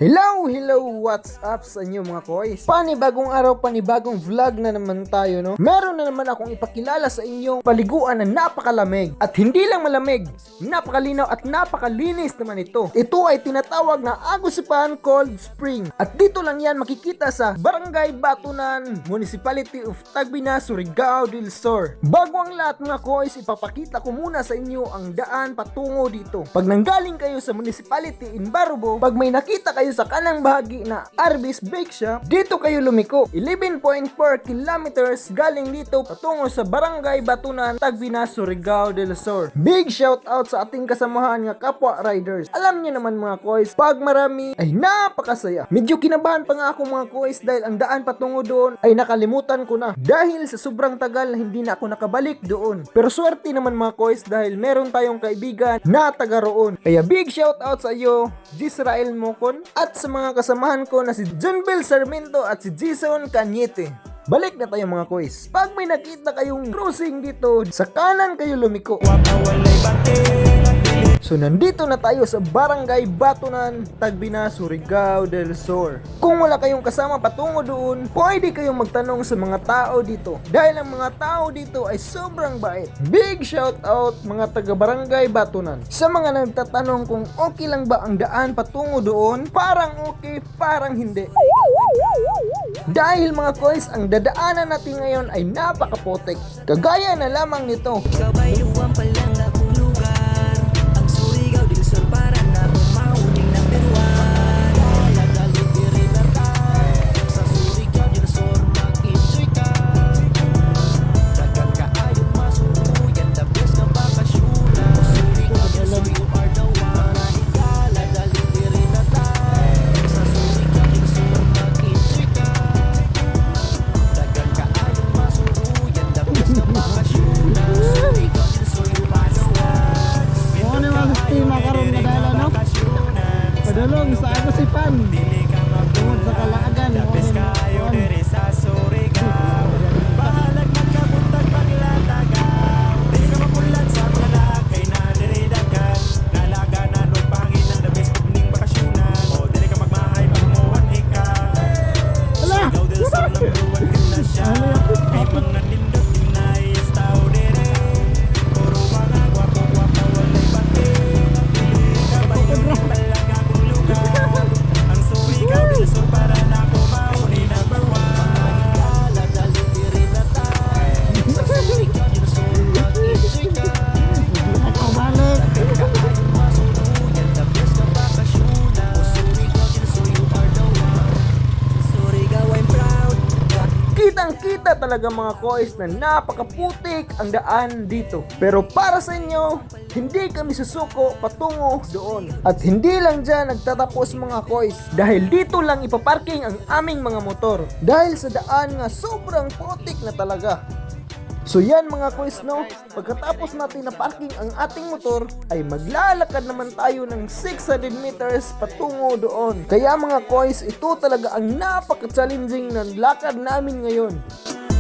Hello, what's up sa inyo mga koys? Panibagong araw, panibagong vlog na naman tayo, no? Meron na naman akong ipakilala sa inyong paliguan na napakalamig. At hindi lang malamig, napakalinaw at napakalinis naman ito. Ito ay tinatawag na Agusipan Cold Spring. At dito lang yan makikita sa Barangay Batunan, Municipality of Tagbina, Surigao del Sur. Bago ang lahat mga koys, ipapakita ko muna sa inyo ang daan patungo dito. Pag nanggaling kayo sa Municipality in Barubo, pag may nakita kayo sa kanang bahagi na Arby's Bake Shop, dito kayo lumiko. 11.4 kilometers galing dito patungo sa Barangay Batunan, Tagbina, Surigao del Sur. Big shout out sa ating kasamahan nga kapwa riders. Alam niyo naman mga koys, pag marami ay napakasaya. Medyo kinabahan pa nga ako mga koys dahil ang daan patungo doon ay nakalimutan ko na dahil sa sobrang tagal na hindi na ako nakabalik doon. Pero swerte naman mga koys dahil meron tayong kaibigan na taga roon. Kaya big shout out sa iyo, Gisrael Mocon, at sa mga kasamahan ko na si John Bel Sarmiento at si Jason Cañete. Balik na tayo mga koys. Pag may nakita kayong crossing dito, sa kanan kayo lumiko. So nandito na tayo sa Barangay Batunan, Tagbina, Surigao del Sur. Kung wala kayong kasama patungo doon, pwede kayong magtanong sa mga tao dito. Dahil ang mga tao dito ay sobrang bait. Big shout out mga taga Barangay Batunan. Sa mga nagtatanong kung okay lang ba ang daan patungo doon, parang okay, parang hindi. Dahil mga koys, ang dadaanan natin ngayon ay napakapotek. Kagaya na lamang nito. Padulong sa Agusipan tungod sa Kalaagan bahalag magkabuntag paglatagaw di ka mapulan sa mga lagay na diridagan nalaga na nung pangin ng the best ning bakasyonan o dili ka magmahay pagmuhan hika Surigao del Sur number 1 ka na siya may mga nindot inayos tao dire puro mga gwapo walay bati dili ka bayong talaga kung lugar ang Surigao del Sur para na kumauni number 1 Kitang-kita talaga mga koys na napakaputik ang daan dito. Pero para sa inyo, hindi kami susuko patungo doon. At hindi lang dyan nagtatapos mga koys. Dahil dito lang ipaparking ang aming mga motor. Dahil sa daan nga sobrang putik na talaga. So yan mga koys no, pagkatapos natin na parking ang ating motor, ay maglalakad naman tayo ng 600 meters patungo doon. Kaya mga koys, ito talaga ang napaka-challenging na lakad namin ngayon.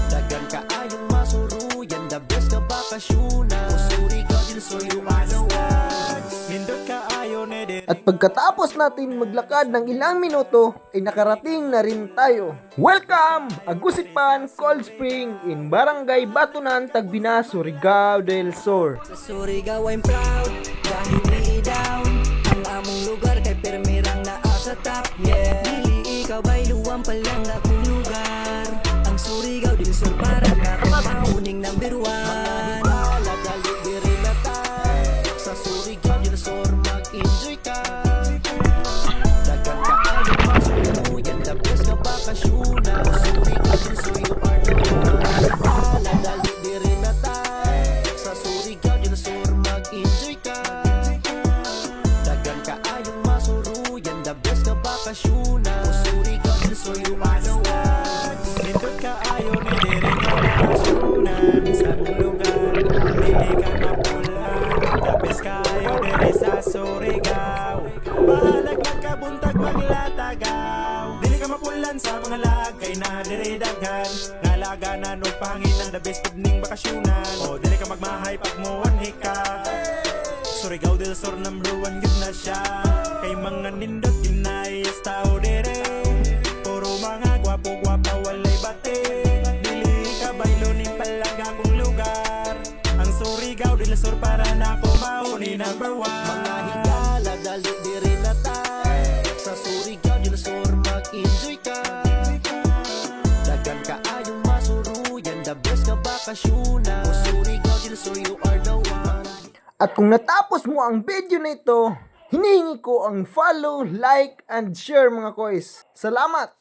Dagan ka ayong masuruyan, the best na bakasyonan Surigao del Sur, you are the one Hindot ka ayo nede. At pagkatapos natin maglakad ng ilang minuto, ay nakarating na rin tayo. Welcome! Agusipan Cold Spring in Barangay Batunan, Tagbina, Surigao del Sur. Sa Surigao I'm proud, dahil di down ang among lugar kay permirang naa sa top, yeah. Dili ikaw ba'y luwang palang akong lugar. Ang Surigao del Sur para na kumauning number 1. Mga dali diri na tayo sa Surigao del Sur mag-enjoy ka. Dagan ka ayong masuruyan, the best na bakasyonan Surigao del Sur, you are the one Mga dali diri na tayo sa Surigao del Sur mag-enjoy ka. Dagan ka ayong masuruyan, the best na bakasyonan Surigao del Sur, you are the one Nindot ka ayo ni diri na bakasyonan sa mong lugar dili ka mapulan, the best kayo diri sa Surigao bahalag magkabuntag maglatagaw dili ka mapulan sa mga lagay na diri daghan nalaga na nung pangin ng the best ning bakasyonan o dili ka magmahay pagmuhan hika Surigao del Sur number 1 gid na siya kay mga nindot inay style ako mauni number one. Mga higala, dali diri na tay. Sa Surigao, Dinosor, mag-enjoy ka. Dagan ka ayong masuruyan, the best ka bakasyonan. O Surigao, Dinosor, you are the one. At kung natapos mo ang video na ito, hinihingi ko ang follow, like, and share mga koys. Salamat!